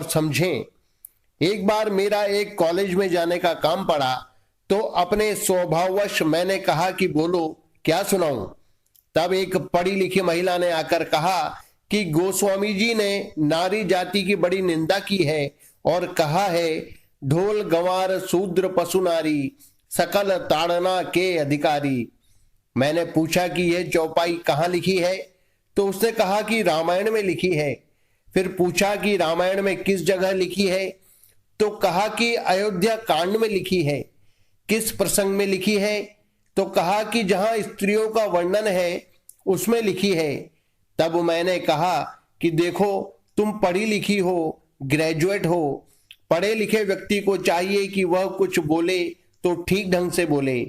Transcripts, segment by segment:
और समझें। एक बार मेरा एक कॉलेज में जाने का काम पड़ा तो अपने स्वभाववश मैंने कहा कि बोलो क्या सुनाऊं। तब एक पढ़ी लिखी महिला ने आकर कहा कि गोस्वामी जी ने नारी जाति की बड़ी निंदा की है और कहा है, ढोल गंवार शूद्र पशु नारी सकल ताड़ना के अधिकारी। मैंने पूछा कि यह चौपाई कहाँ लिखी है, तो उसने कहा कि रामायण में लिखी है। फिर पूछा कि रामायण में किस जगह लिखी है, तो कहा कि अयोध्या कांड में लिखी है। किस प्रसंग में लिखी है, तो कहा कि जहां स्त्रियों का वर्णन है उसमें लिखी है। तब मैंने कहा कि देखो, तुम पढ़ी लिखी हो, ग्रेजुएट हो। पढ़े लिखे व्यक्ति को चाहिए कि वह कुछ बोले तो ठीक ढंग से बोले।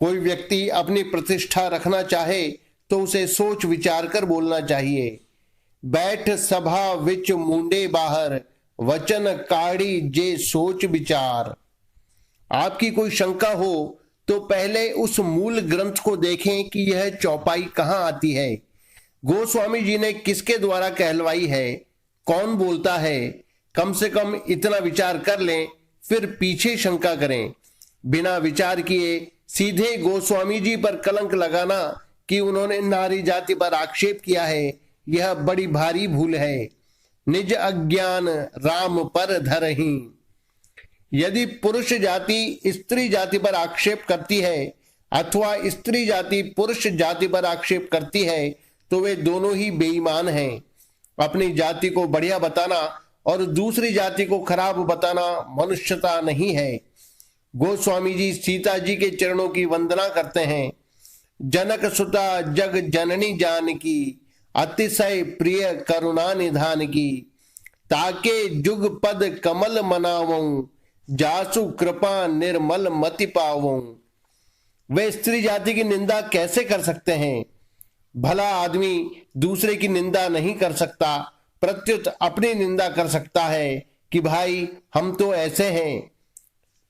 कोई व्यक्ति अपनी प्रतिष्ठा रखना चाहे तो उसे सोच विचार कर बोलना चाहिए। बैठ सभा विच मुंडे बाहर, वचन काढ़ी जे सोच विचार। आपकी कोई शंका हो तो पहले उस मूल ग्रंथ को देखें कि यह चौपाई कहाँ आती है, गोस्वामी जी ने किसके द्वारा कहलवाई है, कौन बोलता है। कम से कम इतना विचार कर लें, फिर पीछे शंका करें। बिना विचार किए सीधे गोस्वामी जी पर कलंक लगाना कि उन्होंने नारी जाति पर आक्षेप किया है, यह बड़ी भारी भूल है। निज अज्ञान राम पर धरहि। यदि पुरुष जाति स्त्री जाति पर आक्षेप करती है अथवा स्त्री जाति पुरुष जाति पर आक्षेप करती है तो वे दोनों ही बेईमान हैं। अपनी जाति को बढ़िया बताना और दूसरी जाति को खराब बताना मनुष्यता नहीं है। गोस्वामी जी सीता जी के चरणों की वंदना करते हैं। जनक सुता जग जननी जानकी, अतिशय प्रिय करुणा निधान की। ताके जुग पद कमल मनावऊं, जासु कृपा निर्मल मति पावऊं। वे स्त्री जाति की निंदा कैसे कर सकते हैं? भला आदमी दूसरे की निंदा नहीं कर सकता, प्रत्युत अपनी निंदा कर सकता है कि भाई हम तो ऐसे हैं।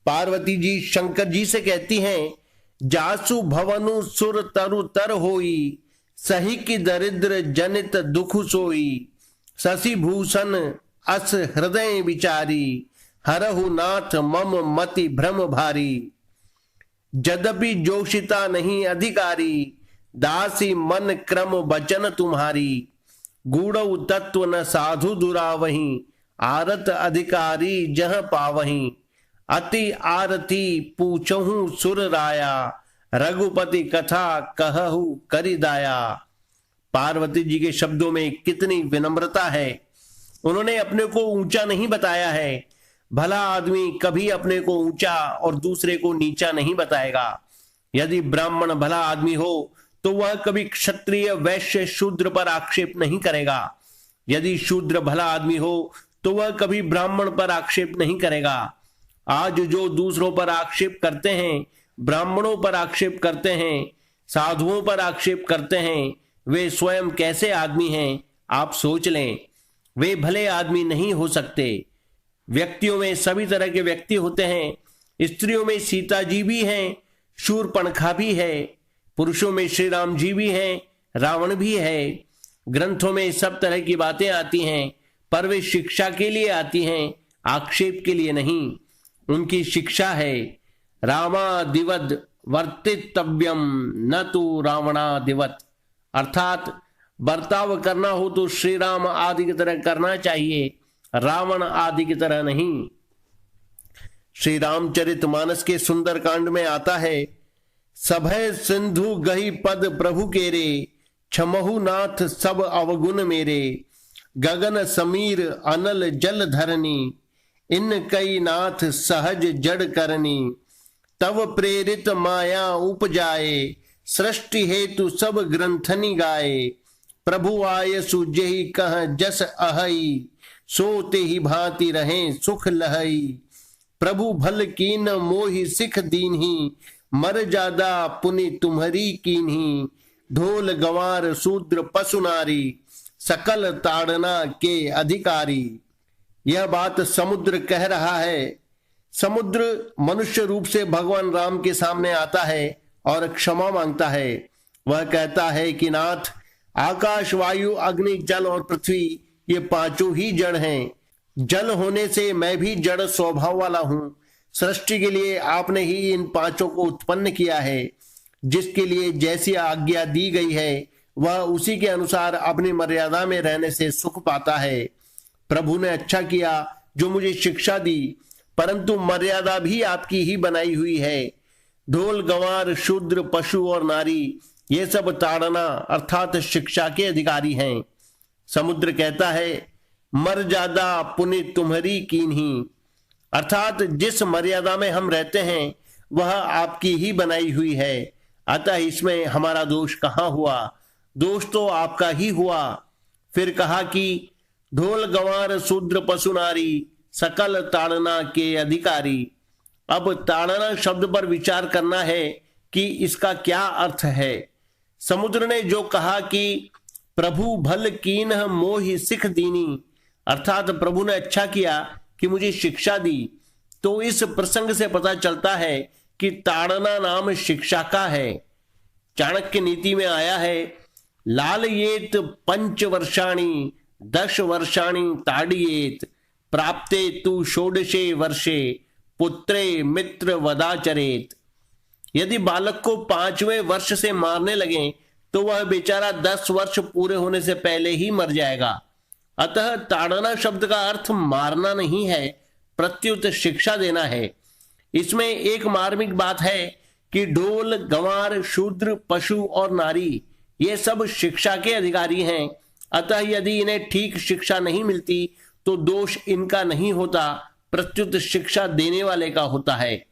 पार्वती जी शंकर जी से कहती हैं, जासु भवनु सुर तरु तर होई, सही की दरिद्र जनित दुख सोई। शशि भूषण अस हृदय विचारी, हरहु नाथ मम मति भ्रम भारी। यद्यपि जोशिता नहीं अधिकारी, दासी मन क्रम वचन तुम्हारी। गूढ़ तत्व न साधु दुरावही, आरत अधिकारी जह पावही। अति आरती पूछहु सुर राया, रघुपति कथा कहहु करिदाया। पार्वती जी के शब्दों में कितनी विनम्रता है। उन्होंने अपने को ऊंचा नहीं बताया है। भला आदमी कभी अपने को ऊंचा और दूसरे को नीचा नहीं बताएगा। यदि ब्राह्मण भला आदमी हो तो वह कभी क्षत्रिय वैश्य शूद्र पर आक्षेप नहीं करेगा। यदि शूद्र भला आदमी हो तो वह कभी ब्राह्मण पर आक्षेप नहीं करेगा। आज जो दूसरों पर आक्षेप करते हैं, ब्राह्मणों पर आक्षेप करते हैं, साधुओं पर आक्षेप करते हैं, वे स्वयं कैसे आदमी हैं आप सोच लें। वे भले आदमी नहीं हो सकते। व्यक्तियों में सभी तरह के व्यक्ति होते हैं। स्त्रियों में सीता जी भी हैं, शूरपणखा भी है। पुरुषों में श्री राम जी भी हैं, रावण भी है। ग्रंथों में सब तरह की बातें आती हैं, पर वे शिक्षा के लिए आती हैं, आक्षेप के लिए नहीं। उनकी शिक्षा है, रामादिवद वर्तितव्यम न तो रावणादिवत। अर्थात बर्ताव करना हो तो श्री राम आदि की तरह करना चाहिए, रावण आदि की तरह नहीं। श्री रामचरितमानस के सुंदर कांड में आता है, सभय सिंधु गही पद प्रभु केरे, क्षमहु नाथ सब अवगुण मेरे। गगन समीर अनल जल धरनी, इन कई नाथ सहज जड़ करनी। तव प्रेरित माया उपजाए, सृष्टि हेतु सब ग्रंथनि गाए। प्रभु आय सुजेहि कह जस अहई, सोते ही भांति रहे सुख लहई। प्रभु भल कीन मोहि सिख दीन्ही, मर जादा पुनि तुम्हरी कीन्ही। ढोल गंवार शूद्र पशु नारी, सकल ताड़ना के अधिकारी। यह बात समुद्र कह रहा है। समुद्र मनुष्य रूप से भगवान राम के सामने आता है और क्षमा मांगता है। वह कहता है कि नाथ, आकाश वायु अग्नि जल और पृथ्वी ये पांचों ही जड़ हैं। जल होने से मैं भी जड़ स्वभाव वाला हूं। सृष्टि के लिए आपने ही इन पांचों को उत्पन्न किया है। जिसके लिए जैसी आज्ञा दी गई है वह उसी के अनुसार अपनी मर्यादा में रहने से सुख पाता है। प्रभु ने अच्छा किया जो मुझे शिक्षा दी, परंतु मर्यादा भी आपकी ही बनाई हुई है। ढोल, गंवार, शूद्र, पशु और नारी ये सब ताड़ना अर्थात शिक्षा के अधिकारी हैं। समुद्र कहता है, मर ज्यादा पुण्य तुम्हारी कीन्ही, अर्थात जिस मर्यादा में हम रहते हैं वह आपकी ही बनाई हुई है, अतः इसमें हमारा दोष कहाँ हुआ? दोष तो आपका ही हुआ। फिर कहा कि ढोल, गंवार, शूद्र, पशु, नारी सकल ताड़ना के अधिकारी। अब ताड़ना शब्द पर विचार करना है कि इसका क्या अर्थ है। समुद्र ने जो कहा कि प्रभु भल कीन्ह मोहि सिख दीनी, अर्थात प्रभु ने अच्छा किया कि मुझे शिक्षा दी, तो इस प्रसंग से पता चलता है कि ताड़ना नाम शिक्षा का है। चाणक्य नीति में आया है, लालयेत 5 वर्षाणि 10 वर्षाणि ताड़येत, प्राप्ते तु षोडशे वर्षे पुत्रे मित्र वदाचरेत। यदि बालक को 5वें वर्ष से मारने लगे तो वह बेचारा 10 वर्ष पूरे होने से पहले ही मर जाएगा। अतः ताड़ना शब्द का अर्थ मारना नहीं है, प्रत्युत शिक्षा देना है। इसमें एक मार्मिक बात है कि ढोल, गंवार, शूद्र, पशु और नारी ये सब शिक्षा के अधिकारी हैं। अतः यदि इन्हें ठीक शिक्षा नहीं मिलती तो दोष इनका नहीं होता, प्रत्युत शिक्षा देने वाले का होता है।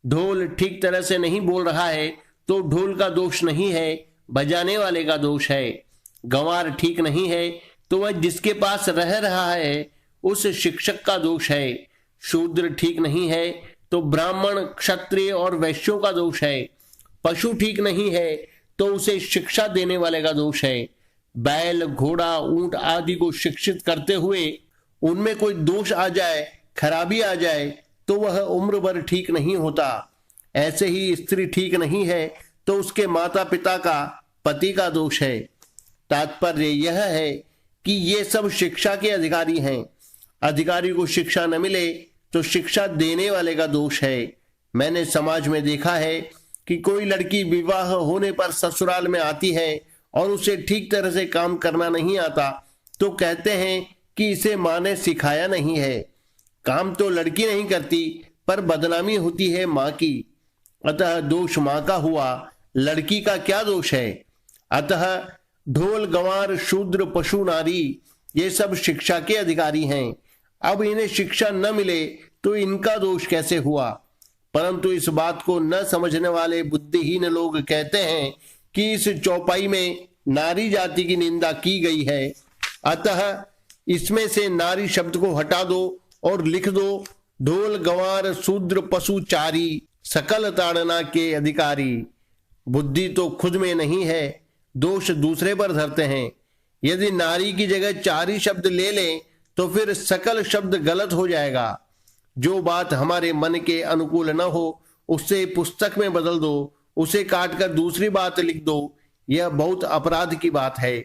ढोल ठीक तरह से नहीं बोल रहा है तो ढोल का दोष नहीं है, बजाने वाले का दोष है। गंवार ठीक नहीं है तो वह जिसके पास रह रहा है उस शिक्षक का दोष है। शूद्र ठीक नहीं है तो ब्राह्मण, क्षत्रिय और वैश्यों का दोष है। पशु ठीक नहीं है तो उसे शिक्षा देने वाले का दोष है। बैल, घोड़ा, ऊंट आदि को शिक्षित करते हुए उनमें कोई दोष आ जाए, खराबी आ जाए तो वह उम्र भर ठीक नहीं होता। ऐसे ही स्त्री ठीक नहीं है तो उसके माता पिता का, पति का दोष है। तात्पर्य यह है कि ये सब शिक्षा के अधिकारी हैं। अधिकारी को शिक्षा न मिले तो शिक्षा देने वाले का दोष है। मैंने समाज में देखा है कि कोई लड़की विवाह होने पर ससुराल में आती है और उसे ठीक तरह से काम करना नहीं आता तो कहते हैं कि इसे माँ ने सिखाया नहीं है। काम तो लड़की नहीं करती पर बदनामी होती है माँ की, अतः दोष माँ का हुआ, लड़की का क्या दोष है? अतः ढोल, गंवार, शूद्र, पशु, नारी ये सब शिक्षा के अधिकारी हैं। अब इन्हें शिक्षा न मिले तो इनका दोष कैसे हुआ? परंतु इस बात को न समझने वाले बुद्धिहीन लोग कहते हैं कि इस चौपाई में नारी जाति की निंदा की गई है, अतः इसमें से नारी शब्द को हटा दो और लिख दो ढोल, गंवार, शूद्र, पशु, चारी सकल ताड़ना के अधिकारी। बुद्धि तो खुद में नहीं है, दोष दूसरे पर धरते हैं। यदि नारी की जगह चारी शब्द ले लें तो फिर सकल शब्द गलत हो जाएगा। जो बात हमारे मन के अनुकूल न हो उससे पुस्तक में बदल दो, उसे काटकर दूसरी बात लिख दो, यह बहुत अपराध की बात है।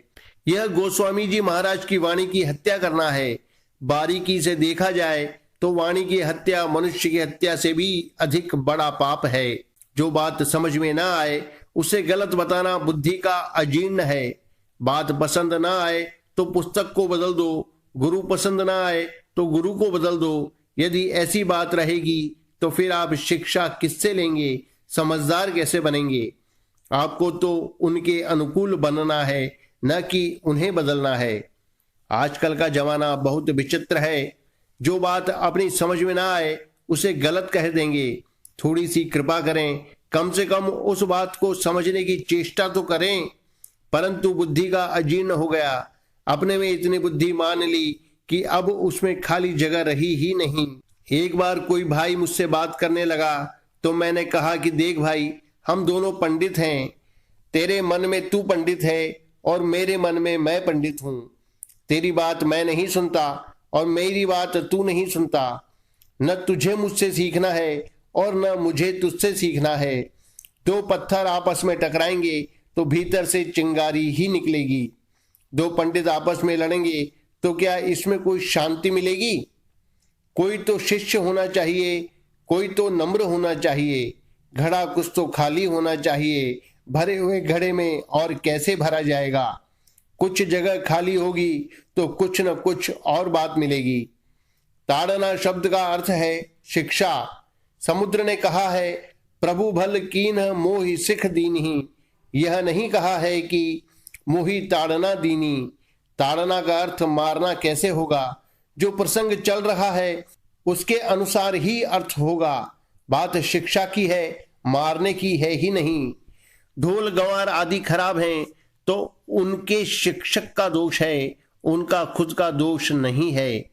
यह गोस्वामी जी महाराज की वाणी की हत्या करना है। बारीकी से देखा जाए तो वाणी की हत्या मनुष्य की हत्या से भी अधिक बड़ा पाप है। जो बात समझ में ना आए उसे गलत बताना बुद्धि का अजीर्ण है। बात पसंद ना आए तो पुस्तक को बदल दो, गुरु पसंद ना आए तो गुरु को बदल दो। यदि ऐसी बात रहेगी तो फिर आप शिक्षा किससे लेंगे, समझदार कैसे बनेंगे? आपको तो उनके अनुकूल बनना है, न कि उन्हें बदलना है। आजकल का जमाना बहुत विचित्र है। जो बात अपनी समझ में ना आए उसे गलत कह देंगे। थोड़ी सी कृपा करें, कम से कम उस बात को समझने की चेष्टा तो करें। परंतु बुद्धि का अजीर्ण हो गया, अपने में इतनी बुद्धि मान ली कि अब उसमें खाली जगह रही ही नहीं। एक बार कोई भाई मुझसे बात करने लगा तो मैंने कहा कि देख भाई, हम दोनों पंडित हैं। तेरे मन में तू पंडित है और मेरे मन में मैं पंडित हूं। तेरी बात मैं नहीं सुनता और मेरी बात तू नहीं सुनता। न तुझे मुझसे सीखना है और न मुझे तुझसे सीखना है। दो पत्थर आपस में टकराएंगे तो भीतर से चिंगारी ही निकलेगी। दो पंडित आपस में लड़ेंगे तो क्या इसमें कोई शांति मिलेगी? कोई तो शिष्य होना चाहिए, कोई तो नम्र होना चाहिए। घड़ा कुछ तो खाली होना चाहिए। भरे हुए घड़े में और कैसे भरा जाएगा? कुछ जगह खाली होगी तो कुछ न कुछ और बात मिलेगी। ताड़ना शब्द का अर्थ है शिक्षा। समुद्र ने कहा है, प्रभु भल कीन मोहि सिख दीन्ही। यह नहीं कहा है कि मोहि ताड़ना दीनी। ताड़ना का अर्थ मारना कैसे होगा? जो प्रसंग चल रहा है उसके अनुसार ही अर्थ होगा। बात शिक्षा की है, मारने की है ही नहीं। ढोल गंवार आदि खराब हैं तो उनके शिक्षक का दोष है, उनका खुद का दोष नहीं है।